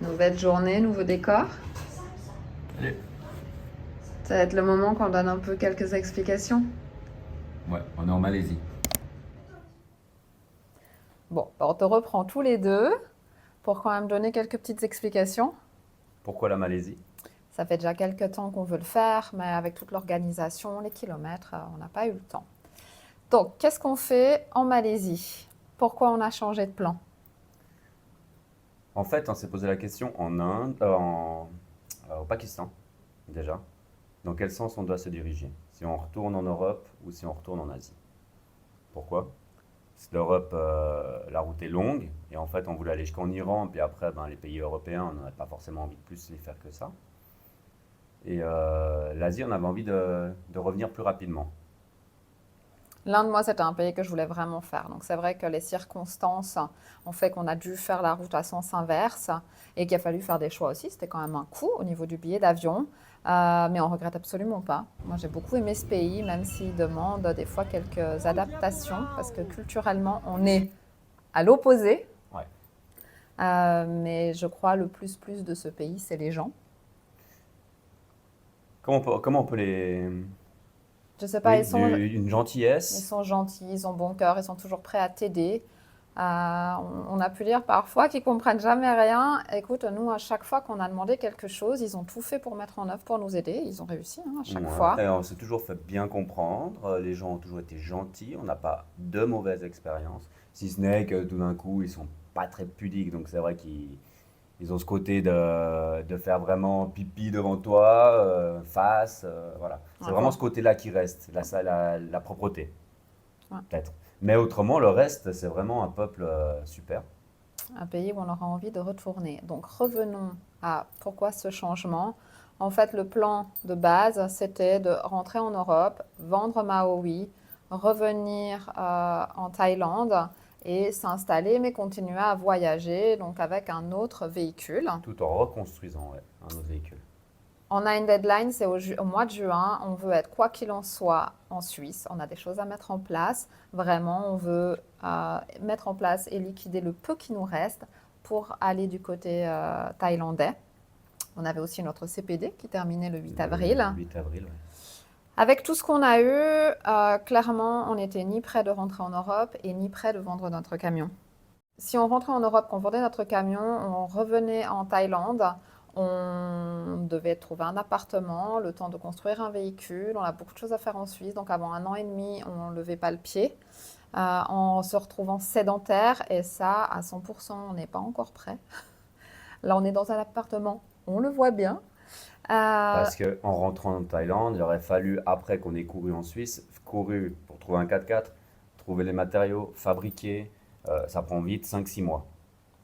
Nouvelle journée, nouveau décor. Allez. Ça va être le moment qu'on donne un peu quelques explications. Ouais, on est en Malaisie. Bon, on te reprend tous les deux pour quand même donner quelques petites explications. Pourquoi la Malaisie? Ça fait déjà quelques temps qu'on veut le faire, mais avec toute l'organisation, les kilomètres, on n'a pas eu le temps. Donc, qu'est-ce qu'on fait en Malaisie? Pourquoi on a changé de plan? En fait, on s'est posé la question en Inde, au Pakistan, déjà. Dans quel sens on doit se diriger? Si on retourne en Europe ou si on retourne en Asie? Pourquoi? Parce que l'Europe, la route est longue, et en fait, on voulait aller jusqu'en Iran, puis après, ben, les pays européens, on n'avait pas forcément envie de plus les faire que ça. Et l'Asie, on avait envie de revenir plus rapidement. L'Inde, moi, c'était un pays que je voulais vraiment faire. Donc, c'est vrai que les circonstances ont fait qu'on a dû faire la route à sens inverse et qu'il a fallu faire des choix aussi. C'était quand même un coût au niveau du billet d'avion, mais on regrette absolument pas. Moi, j'ai beaucoup aimé ce pays, même s'il demande des fois quelques adaptations, parce que culturellement, on est à l'opposé. Ouais. Mais je crois le plus de ce pays, c'est les gens. Comment on peut les... Je sais pas, Oui, une ils gentillesse. sont gentils, ils ont bon cœur, ils sont toujours prêts à t'aider. On a pu lire parfois qu'ils comprennent jamais rien. Écoute, nous, à chaque fois qu'on a demandé quelque chose, ils ont tout fait pour mettre en œuvre, pour nous aider. Ils ont réussi à chaque Ouais, fois. et on s'est toujours fait bien comprendre, les gens ont toujours été gentils, on n'a pas de mauvaises expériences, si ce n'est que tout d'un coup ils sont pas très pudiques, donc c'est vrai qu'ils ont ce côté de faire vraiment pipi devant toi, face, voilà. C'est vraiment Encore. ce côté-là qui reste, la propreté, Ouais. peut-être. Mais autrement, le reste, c'est vraiment un peuple super. Un pays où on aura envie de retourner. Donc revenons à pourquoi ce changement. En fait, le plan de base, c'était de rentrer en Europe, vendre Maui, revenir en Thaïlande et s'installer, mais continuer à voyager, donc avec un autre véhicule. Tout en reconstruisant, ouais, un autre véhicule. On a une deadline, c'est au mois de juin. On veut être, quoi qu'il en soit, en Suisse. On a des choses à mettre en place. Vraiment, on veut mettre en place et liquider le peu qui nous reste pour aller du côté thaïlandais. On avait aussi notre CPD qui terminait le 8 Le avril. 8 avril, ouais. Avec tout ce qu'on a eu, clairement, on n'était ni prêt de rentrer en Europe et ni prêt de vendre notre camion. Si on rentrait en Europe, qu'on vendait notre camion, on revenait en Thaïlande, on devait trouver un appartement, le temps de construire un véhicule. On a beaucoup de choses à faire en Suisse, donc avant 1 an et demi, on ne levait pas le pied en se retrouvant sédentaire. Et ça, à 100%, on n'est pas encore prêt. Là, on est dans un appartement, on le voit bien. Euh, Parce qu'en rentrant en Thaïlande, il aurait fallu, après qu'on ait couru en Suisse, couru pour trouver un 4x4, trouver les matériaux, fabriquer, ça prend vite 5-6 mois.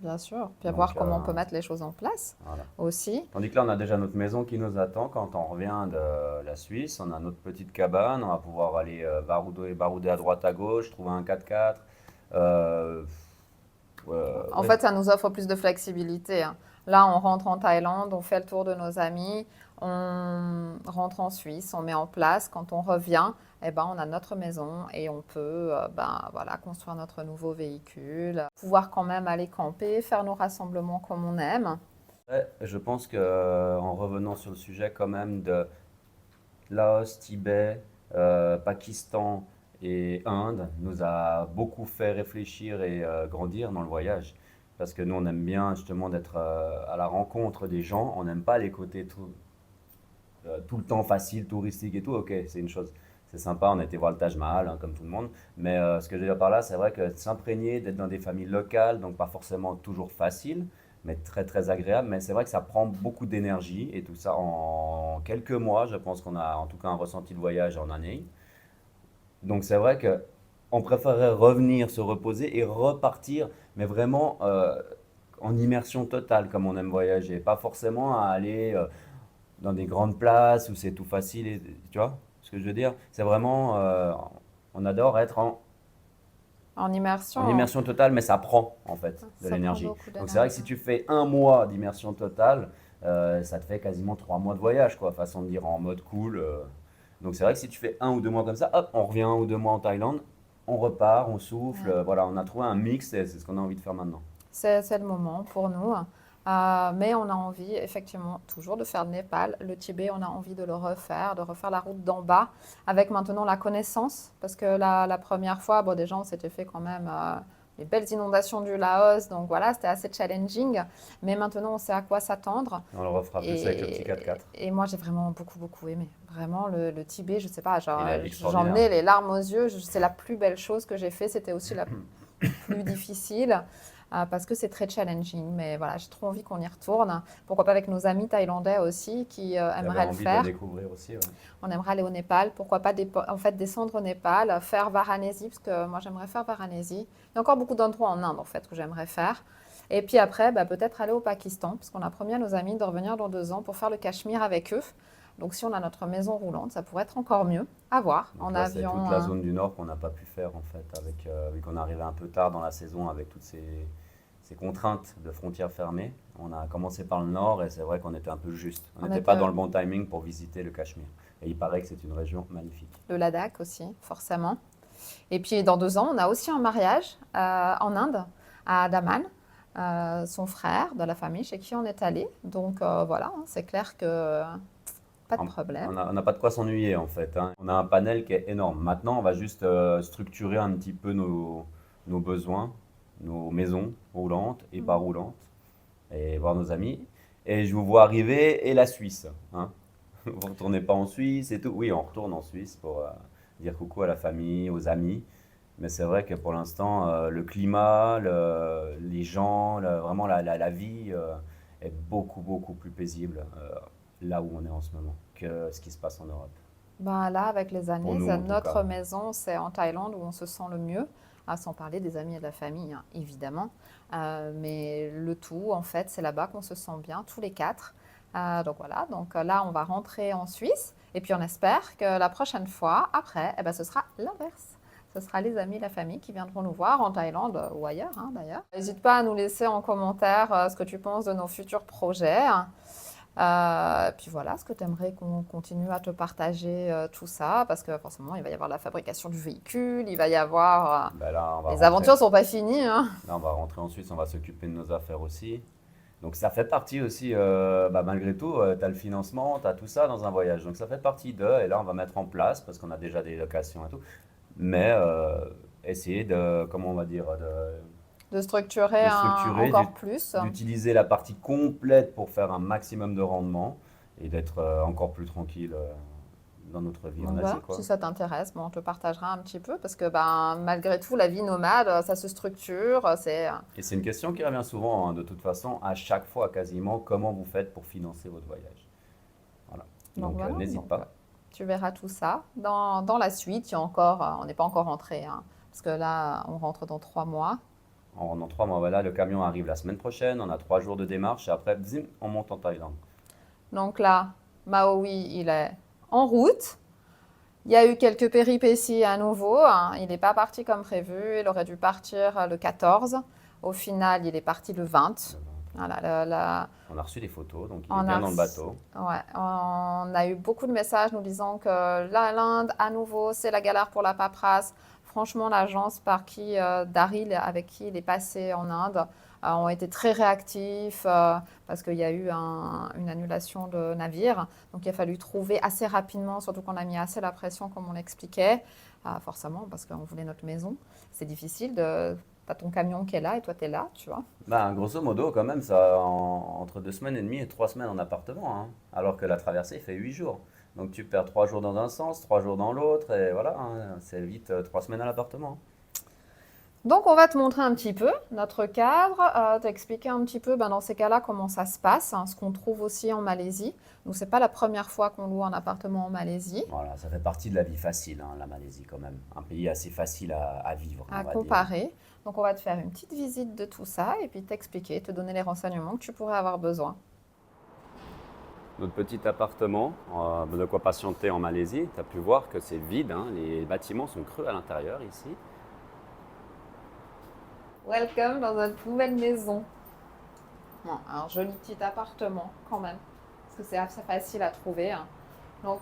Bien sûr, puis à Donc voir comment on peut mettre les choses en place voilà. aussi. Tandis que là, on a déjà notre maison qui nous attend quand on revient de la Suisse. On a notre petite cabane, on va pouvoir aller barouder à droite à gauche, trouver un 4x4. Euh, En ouais, fait, ça nous offre plus de flexibilité, hein. Là, on rentre en Thaïlande, on fait le tour de nos amis, on rentre en Suisse, on met en place. Quand on revient, eh ben, on a notre maison et on peut ben, voilà, construire notre nouveau véhicule, pouvoir quand même aller camper, faire nos rassemblements comme on aime. ouais, je pense que en revenant sur le sujet quand même de Laos, Tibet, Pakistan et Inde nous a beaucoup fait réfléchir et grandir dans le voyage. Parce que nous, on aime bien justement d'être à la rencontre des gens. On n'aime pas les côtés tout le temps faciles, touristiques et tout. Ok, c'est une chose. C'est sympa, on a été voir le Taj Mahal, hein, comme tout le monde. Mais ce que je veux dire par là, c'est vrai que s'imprégner, d'être dans des familles locales, donc pas forcément toujours facile, mais très très agréable. Mais c'est vrai que ça prend beaucoup d'énergie et tout ça en quelques mois. Je pense qu'on a en tout cas un ressenti de voyage en année. Donc c'est vrai que on préférerait revenir, se reposer et repartir, mais vraiment en immersion totale comme on aime voyager. Pas forcément à aller dans des grandes places où c'est tout facile. Tu vois ce que je veux dire? C'est vraiment, on adore être En en immersion, immersion totale, mais ça prend en fait de ça prend l'énergie. beaucoup Donc c'est vrai que d'énergie. si tu fais un mois d'immersion totale, ça te fait quasiment 3 mois de voyage, quoi, façon de dire en mode cool. Donc c'est vrai que si tu fais 1 ou 2 mois comme ça, hop, on revient 1 ou 2 mois en Thaïlande, on repart, on souffle, Ouais. voilà, on a trouvé un mix et c'est ce qu'on a envie de faire maintenant. C'est le moment pour nous. Mais on a envie, effectivement, toujours de faire le Népal. Le Tibet, on a envie de le refaire, de refaire la route d'en bas, avec maintenant la connaissance. Parce que la première fois, bon, déjà, on s'était fait quand même les belles inondations du Laos. Donc voilà, c'était assez challenging. Mais maintenant, on sait à quoi s'attendre. On le refera plus avec le petit Et, 4x4. et moi, j'ai vraiment beaucoup, beaucoup aimé. Vraiment, le Tibet, je sais pas, genre, Il est j'en extraordinaire. ai les larmes aux yeux. C'est la plus belle chose que j'ai fait. C'était aussi la plus difficile parce que c'est très challenging. Mais voilà, j'ai trop envie qu'on y retourne. Pourquoi pas avec nos amis thaïlandais aussi qui J'avais aimeraient le envie de le faire. découvrir aussi. Ouais. On aimerait aller au Népal. Pourquoi pas en fait, descendre au Népal, faire Varanasi, parce que moi j'aimerais faire Varanasi. Il y a encore beaucoup d'endroits en Inde en fait que j'aimerais faire. Et puis après, bah, peut-être aller au Pakistan, parce qu'on a promis à nos amis de revenir dans 2 ans pour faire le Cachemire avec eux. Donc si on a notre maison roulante, ça pourrait être encore mieux à voir Donc en là, c'est toute la avion. zone du nord qu'on n'a pas pu faire en fait, vu qu'on est arrivé un peu tard dans la saison avec toutes ces contraintes de frontières fermées. On a commencé par le nord et c'est vrai qu'on était un peu juste. On On n'était pas était dans le bon timing pour visiter le Cachemire. Et il paraît que c'est une région magnifique. le Ladakh aussi, forcément. Et puis dans 2 ans, on a aussi un mariage en Inde, à Daman, son frère de la famille chez qui on est allé. Donc voilà, hein, c'est clair que pas de On problème. on n'a pas de quoi s'ennuyer en fait, hein. On a un panel qui est énorme. Maintenant, on va juste structurer un petit peu nos besoins, nos maisons roulantes et pas Mm. roulantes, et voir nos amis. Et je vous vois arriver et la Suisse, hein. Vous retournez pas en Suisse et tout. Oui, on retourne en Suisse pour dire coucou à la famille, aux amis. Mais c'est vrai que pour l'instant, le climat, les gens, vraiment la vie est beaucoup, beaucoup plus paisible là où on est en ce moment que ce qui se passe en Europe. Ben là, avec les Pour années, nous, en tout cas. notre maison, c'est en Thaïlande où on se sent le mieux, sans parler des amis et de la famille, hein, évidemment. Mais le tout, en fait, c'est là-bas qu'on se sent bien, tous les quatre. Donc voilà, donc là, on va rentrer en Suisse. Et puis on espère que la prochaine fois, après, eh ben, ce sera l'inverse. Ce sera les amis, la famille qui viendront nous voir en Thaïlande ou ailleurs, hein, d'ailleurs. N'hésite pas à nous laisser en commentaire ce que tu penses de nos futurs projets. Puis voilà, ce que tu aimerais qu'on continue à te partager tout ça, parce que forcément, il va y avoir la fabrication du véhicule, il va y avoir... Ben là, les aventures sont pas finies, hein. on va rentrer en Suisse, on va s'occuper de nos affaires aussi. Donc ça fait partie aussi, malgré tout, tu as le financement, tu as tout ça dans un voyage. Donc ça fait partie d'eux, et là on va mettre en place, parce qu'on a déjà des locations et tout, mais essayer de, comment on va dire, De structurer de structurer, encore plus. d'utiliser la partie complète pour faire un maximum de rendement et d'être encore plus tranquille dans notre vie en Donc Asie, voilà, quoi. si ça t'intéresse, bon, on te partagera un petit peu, parce que ben, malgré tout, la vie nomade, ça se structure, c'est... Et c'est une question qui revient souvent, hein, de toute façon, à chaque fois quasiment, comment vous faites pour financer votre voyage. Voilà. Donc Donc voilà, n'hésite donc pas. tu verras tout ça. Dans la suite, il y a encore, on n'est pas encore rentré, hein, parce que là, on rentre dans 3 mois. En 3 mois, voilà, le camion arrive la semaine prochaine, on a 3 jours de démarche et après, bzim, on monte en Thaïlande. Donc là, Maui, il est en route. Il y a eu quelques péripéties à nouveau, hein. Il n'est pas parti comme prévu. Il aurait dû partir le 14. Au final, il est parti le 20. Voilà, On a reçu des photos, donc il est on bien a, dans le bateau. ouais, on a eu beaucoup de messages nous disant que l'Inde, à nouveau, c'est la galère pour la paperasse. Franchement, l'agence Daryl, avec qui il est passé en Inde, ont été très réactifs parce qu'il y a eu une annulation de navire. Donc il a fallu trouver assez rapidement, surtout qu'on a mis assez la pression, comme on l'expliquait, forcément, parce qu'on voulait notre maison. C'est difficile de... T'as ton camion qui est là et toi t'es là, tu vois. Bah, grosso modo, quand même, ça, entre 2 semaines et demie et 3 semaines en appartement, hein. Alors que la traversée fait 8 jours. Donc tu perds 3 jours dans un sens, 3 jours dans l'autre, et voilà, hein, c'est vite 3 semaines à l'appartement. Donc, on va te montrer un petit peu notre cadre, t'expliquer un petit peu ben, dans ces cas-là comment ça se passe, hein, ce qu'on trouve aussi en Malaisie. Nous, c'est pas la première fois qu'on loue un appartement en Malaisie, Voilà, ça fait partie de la vie facile, hein, la Malaisie quand même. Un pays assez facile à vivre, on à va dire. comparer. Donc, on va te faire une petite visite de tout ça et puis t'expliquer, te donner les renseignements que tu pourrais avoir besoin. Notre petit appartement, de quoi patienter en Malaisie, tu as pu voir que c'est vide, hein, les bâtiments sont creux à l'intérieur ici. Welcome dans notre nouvelle maison. Bon, un joli petit appartement quand même, parce que c'est assez facile à trouver, hein. Donc,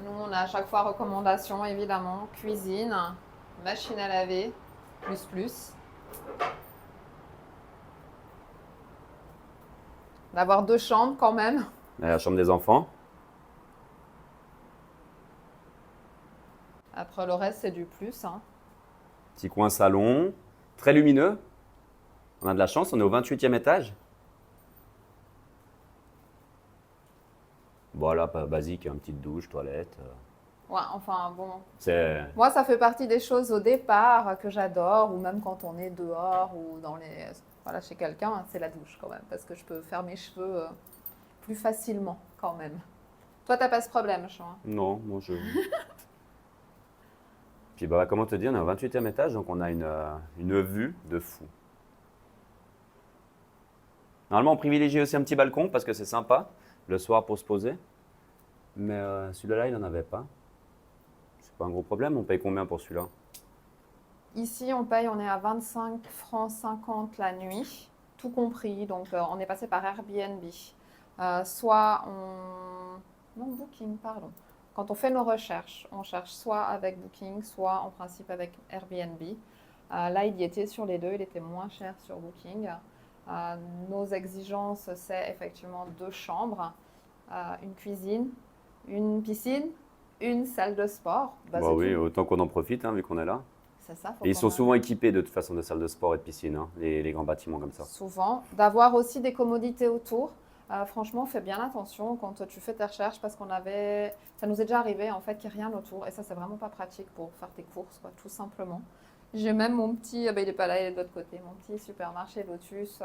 nous, on a à chaque fois recommandation, évidemment, cuisine, machine à laver, plus plus. d'avoir 2 chambres quand même. La chambre des enfants. Après, le reste, c'est du plus, hein. Petit coin salon. Très lumineux. On a de la chance, on est au 28e étage. Voilà, pas basique, une petite douche, toilette. Ouais, enfin bon. C'est Moi, ça fait partie des choses au départ que j'adore, ou même quand on est dehors ou voilà, chez quelqu'un, hein, c'est la douche quand même, parce que je peux faire mes cheveux plus facilement quand même. Toi, t'as pas ce problème, je crois. Non, moi je. Puis bah, comment te dire, on est au 28e étage, donc on a une vue de fou. Normalement, on privilégie aussi un petit balcon parce que c'est sympa le soir pour se poser. Mais celui-là, il n'en avait pas. C'est pas un gros problème. On paye combien pour celui-là? Ici, on est à 25 francs 50 la nuit, tout compris. Donc, on est passé par Airbnb. Soit on... Non, Booking, pardon. Quand on fait nos recherches, on cherche soit avec Booking, soit en principe avec Airbnb. Là, il y était sur les deux, il était moins cher sur Booking. Nos exigences, c'est effectivement 2 chambres, une cuisine, une piscine, une salle de sport. Bah c'est oui, tout. autant qu'on en profite, hein, vu qu'on est là. C'est ça, faut Et ils quand sont même- souvent équipés de toute façon de salles de sport et de piscine, hein, les grands bâtiments comme ça. Souvent. D'avoir aussi des commodités autour. Franchement, fais bien attention quand tu fais tes recherches parce ça nous est déjà arrivé en fait qu'il n'y ait rien autour et ça c'est vraiment pas pratique pour faire tes courses, quoi, tout simplement. J'ai même mon petit, il n'est pas là, il est de l'autre côté, mon petit supermarché Lotus,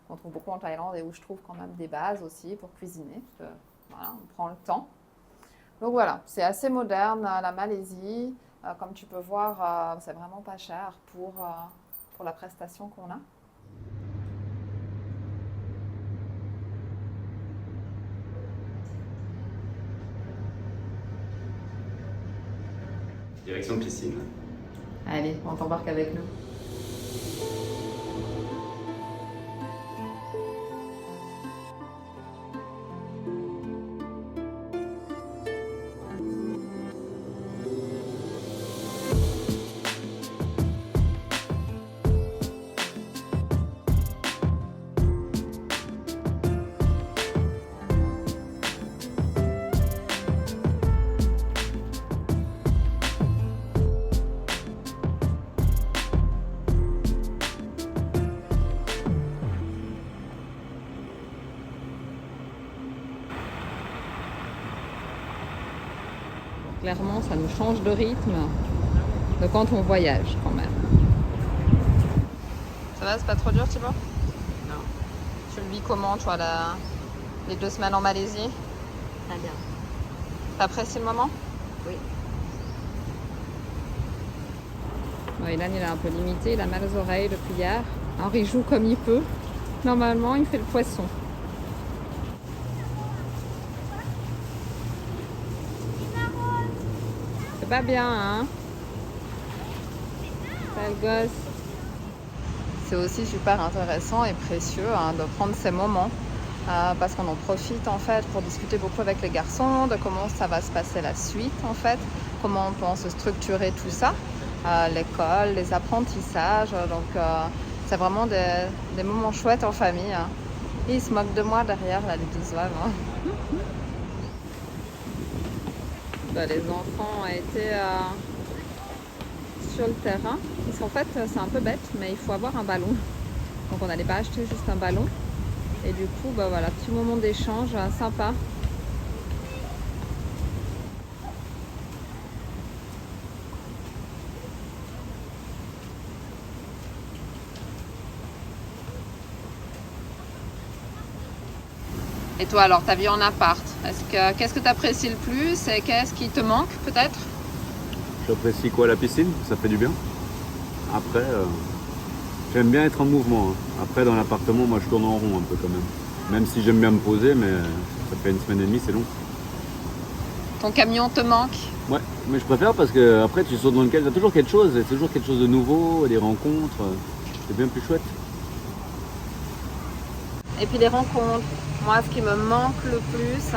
qu'on trouve beaucoup en Thaïlande et où je trouve quand même des bases aussi pour cuisiner, parce que voilà, on prend le temps. Donc voilà, c'est assez moderne, la Malaisie. Comme tu peux voir, c'est vraiment pas cher pour la prestation qu'on a. Direction piscine. Allez, on t'embarque avec nous. Clairement, ça nous change de rythme de quand on voyage quand même. Ça va, c'est pas trop dur, Thibaut? Non, Tu le vis comment, toi, les 2 semaines en Malaisie? très bien. T'apprécies le moment? Oui. Ouais, Ilan, il est un peu limité, il a mal aux oreilles depuis hier. Alors, il joue comme il peut. Normalement, il fait le poisson. C'est pas bien, hein? Sale gosse. C'est aussi super intéressant et précieux hein, de prendre ces moments parce qu'on en profite en fait pour discuter beaucoup avec les garçons de comment ça va se passer la suite en fait, comment on pense structurer tout ça, l'école, les apprentissages. Donc c'est vraiment des moments chouettes en famille. Hein. Et ils se moquent de moi derrière là, les 12 oeufs. Hein. Bah, les enfants ont été sur le terrain. Parce qu'en fait, c'est un peu bête, mais il faut avoir un ballon. Donc on n'allait pas acheter juste un ballon. Et du coup, bah voilà, petit moment d'échange sympa. Et toi alors, ta vie en appart, qu'est-ce que tu apprécies le plus et qu'est-ce qui te manque peut-être? J'apprécie quoi, la piscine? Ça fait du bien. Après, j'aime bien être en mouvement. Hein. Après, dans l'appartement, moi je tourne en rond un peu quand même. Même si j'aime bien me poser, mais ça fait 1 semaine et demie, c'est long. Ton camion te manque? Ouais, mais je préfère parce que après tu sautes dans lequel, t'as toujours quelque chose, c'est toujours quelque chose de nouveau, des rencontres, c'est bien plus chouette. Et puis les rencontres. Moi, ce qui me manque le plus,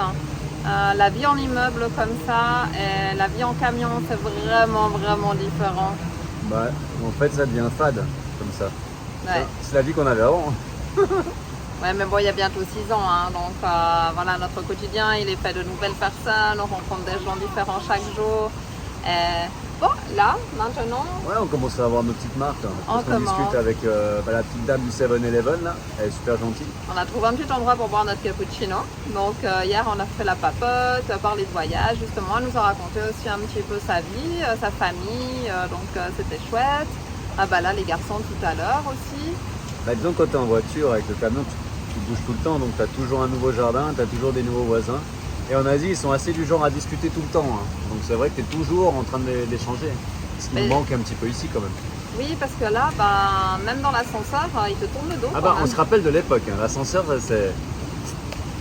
la vie en immeuble comme ça et la vie en camion, c'est vraiment, vraiment différent. Bah, en fait, ça devient fade comme ça. Ouais. C'est la vie qu'on avait avant. Ouais, mais bon, il y a bientôt 6 ans, hein, donc voilà, notre quotidien, il est fait de nouvelles personnes, on rencontre des gens différents chaque jour. Et bon, là, maintenant, Ouais, on commence à avoir nos petites marques. Hein, On parce qu'on commence. discute avec la petite dame du 7-Eleven, là. Elle est super gentille. on a trouvé un petit endroit pour boire notre cappuccino. Donc hier, on a fait la papote, parlé de voyage, justement. Elle nous a raconté aussi un petit peu sa vie, sa famille, donc c'était chouette. Ah bah là, les garçons tout à l'heure aussi. Bah, disons, quand tu es en voiture avec le camion, tu bouges tout le temps, donc tu as toujours un nouveau jardin, tu as toujours des nouveaux voisins. Et en Asie, ils sont assez du genre à discuter tout le temps. Hein. Donc c'est vrai que tu es toujours en train d'échanger. Ce qui Mais- nous manque un petit peu ici quand même. Oui, parce que là, bah, même dans l'ascenseur, il te tourne le dos. Ah quand bah, même. on se rappelle de l'époque. Hein. L'ascenseur, c'est...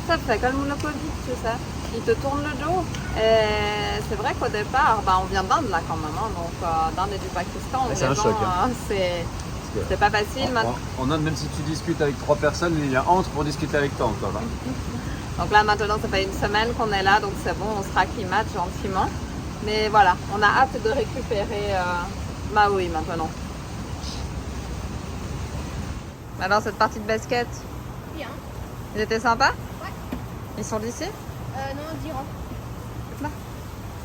Ça fait comme le Covid, tu sais. Il te tourne le dos. Et c'est vrai qu'au départ, bah, on vient d'Inde là quand même. Hein, donc d'Inde et du Pakistan. Ouais, c'est les un gens, choc, hein. C'est pas facile. maintenant. En Inde, même si tu discutes avec 3 personnes, il y a entre pour discuter avec toi encore. Hein. Donc là maintenant, ça fait une semaine qu'on est là, donc c'est bon, on se racclimate gentiment. Mais voilà, on a hâte de récupérer Maui maintenant. Alors cette partie de basket, Bien. ils étaient sympas? Ouais. Ils sont d'ici? Non, d'Iran.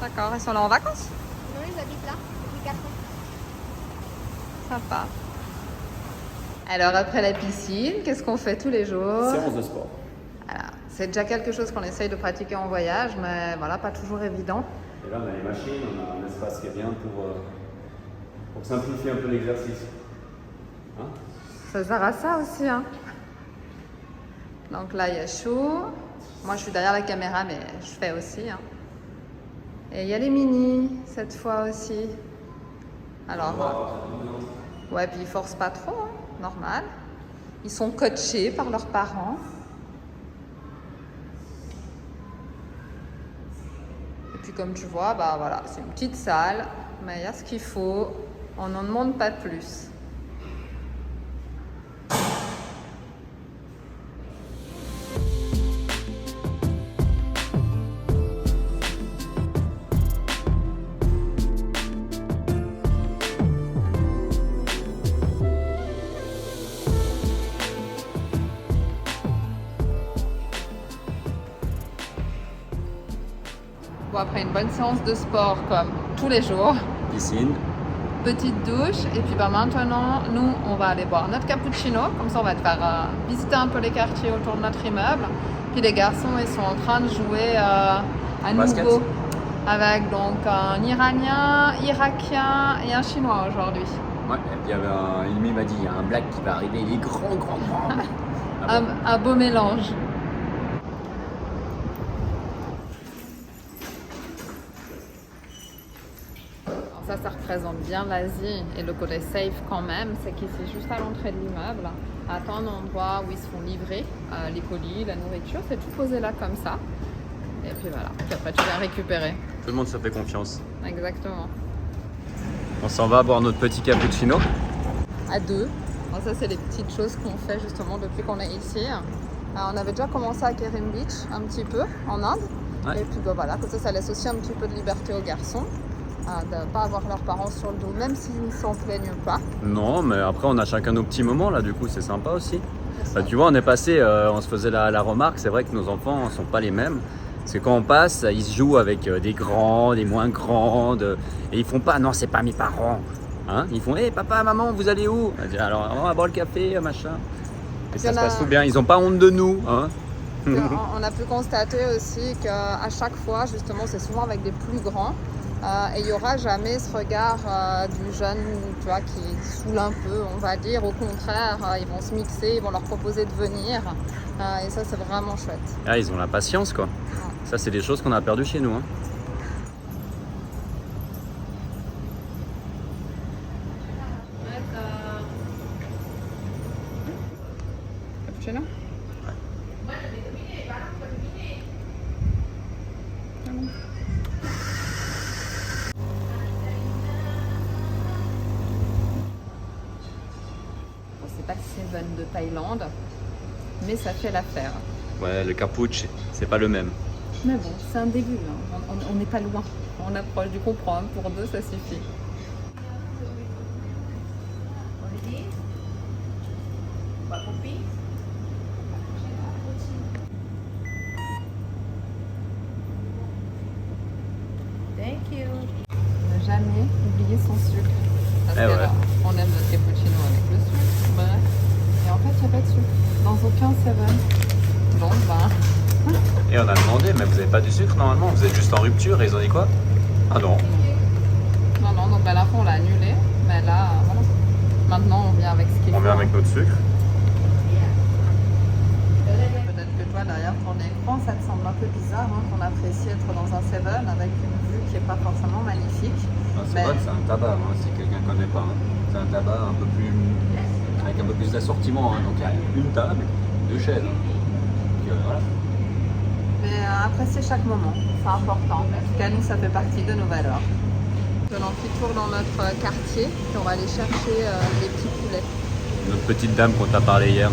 D'accord, ils sont là en vacances? Non, ils habitent là depuis 4 ans. Sympa. Alors après la piscine, qu'est-ce qu'on fait tous les jours? Séance de sport. Voilà. C'est déjà quelque chose qu'on essaye de pratiquer en voyage, mais voilà, pas toujours évident. Et là, on a les machines, on a un espace qui est bien pour simplifier un peu l'exercice. Hein? Ça sert à ça aussi, hein. Donc là, il y a Chou. Moi, je suis derrière la caméra, mais je fais aussi, hein. Et il y a les mini, cette fois aussi. Alors, ouais, puis ils forcent pas trop, hein, normal. Ils sont coachés par leurs parents. Et puis comme tu vois, bah voilà, c'est une petite salle, mais il y a ce qu'il faut. On n'en demande pas plus. Bon, après une bonne séance de sport comme tous les jours, Piscine. petite douche et puis bah, maintenant nous on va aller boire notre cappuccino, comme ça on va te faire visiter un peu les quartiers autour de notre immeuble. Puis les garçons ils sont en train de jouer à Basket. nouveau avec donc un Iranien, Irakien et un Chinois aujourd'hui. Ouais, et puis il y avait il m'a dit, il y a un black qui va arriver, il est grand. Ah bon. Un beau mélange. Alors ça représente bien l'Asie et le côté safe quand même, c'est qu'ici, juste à l'entrée de l'immeuble, à un endroit où ils se font livrer les colis, la nourriture, c'est tout posé là comme ça. Et puis voilà, puis après tu viens récupérer. Tout le monde se fait confiance. Exactement. On s'en va boire notre petit cappuccino. À deux. Alors ça, c'est les petites choses qu'on fait justement depuis qu'on est ici. On avait déjà commencé à Kerim Beach un petit peu en Inde. Ouais. Et puis bah, voilà, comme ça laisse aussi un petit peu de liberté aux garçons. De ne pas avoir leurs parents sur le dos, même s'ils ne s'en plaignent pas. Non, mais après on a chacun nos petits moments là, du coup c'est sympa aussi. Bah, tu vois, on est passé, on se faisait la remarque, c'est vrai que nos enfants ne sont pas les mêmes. Parce que quand on passe, ils se jouent avec des grands, des moins grands, et ils font pas, non, c'est pas mes parents. Hein, ils font, hé papa, maman, vous allez où? Alors, on va boire le café, machin. Et ça se passe tout bien, ils n'ont pas honte de nous. Hein. On a pu constater aussi qu'à chaque fois, justement, c'est souvent avec des plus grands. Et il n'y aura jamais ce regard du jeune, tu vois, qui saoule un peu, on va dire. Au contraire, ils vont se mixer, ils vont leur proposer de venir. Et ça, c'est vraiment chouette. Ah, ils ont la patience, quoi. Ça, c'est des choses qu'on a perdues chez nous. Hein. Cappuccino? C'est pas Seven de Thaïlande, mais ça fait l'affaire. Ouais, le cappucci, c'est pas le même. Mais bon, c'est un début, hein. On n'est pas loin. On approche du comprendre. Pour deux, ça suffit. oublié son sucre. Parce Eh que ouais. là, on aime notre cappuccino avec le sucre. Bref. Et en fait, il n'y a pas de sucre. Dans aucun 7. Donc, ben, Et on a demandé, mais vous avez pas du sucre normalement, vous êtes juste en rupture et ils ont dit quoi? Ah non. non, donc à la fin, on l'a annulé. Mais là, voilà. Maintenant, on vient avec ce qu'il faut. On vient avec notre sucre. Peut-être que toi, derrière ton écran, ça te semble un peu bizarre qu'on apprécie être dans un 7 avec une vue qui n'est pas forcément magnifique. C'est Mais- vrai que c'est un tabac, hein, si quelqu'un ne connaît pas. Hein. C'est un tabac un peu plus, avec un peu plus d'assortiment. Hein. Donc il y a une table, 2 chaises. Donc, voilà. Mais apprécier chaque moment, c'est important. En tout cas, nous, ça fait partie de nos valeurs. Faisons un petit tour dans notre quartier, puis on va aller chercher les petits poulets. Notre petite dame qu'on t'a parlé hier.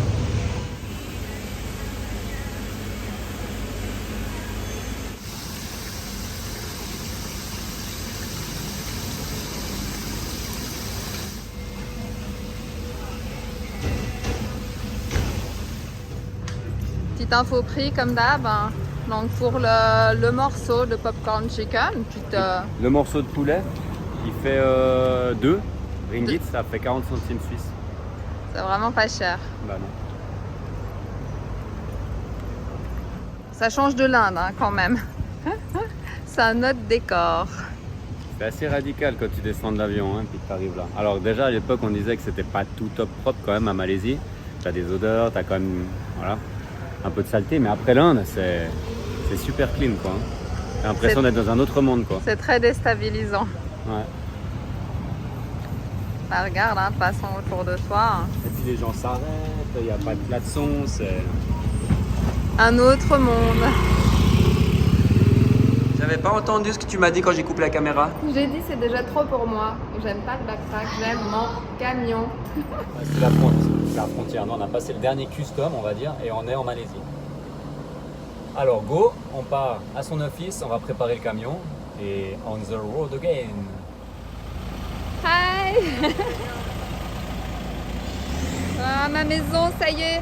Petite info prix comme d'hab. Hein. Donc pour le morceau de popcorn chicken, Le morceau de poulet, il fait 2 ringgit, ça fait 40 centimes suisses. c'est vraiment pas cher. Bah non. Ça change de l'Inde hein, quand même. C'est un autre décor. C'est assez radical quand tu descends de l'avion, hein, puis que tu arrives là. Alors déjà à l'époque on disait que c'était pas tout top propre quand même à Malaisie. T'as des odeurs, t'as quand même voilà, un peu de saleté, mais après l'Inde c'est super clean quoi. Hein. T'as l'impression d'être dans un autre monde quoi. C'est très déstabilisant. Ouais. Bah, regarde, hein, passons autour de toi. Hein. Et puis les gens s'arrêtent, il n'y a pas de plat de son, c'est... Un autre monde. J'avais pas entendu ce que tu m'as dit quand j'ai coupé la caméra. J'ai dit c'est déjà trop pour moi. J'aime pas le backpack, j'aime mon camion. C'est la frontière. Non, on a passé le dernier custom, on va dire, et on est en Malaisie. Alors, go, on part à son office, on va préparer le camion, et on the road again. Hi. Ah, ma maison, ça y est.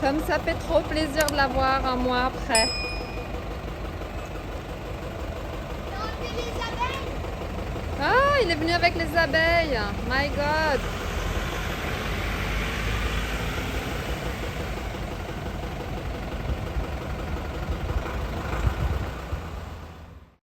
Comme ça fait trop plaisir de la voir un mois après. Ah, il est venu avec les abeilles. My God.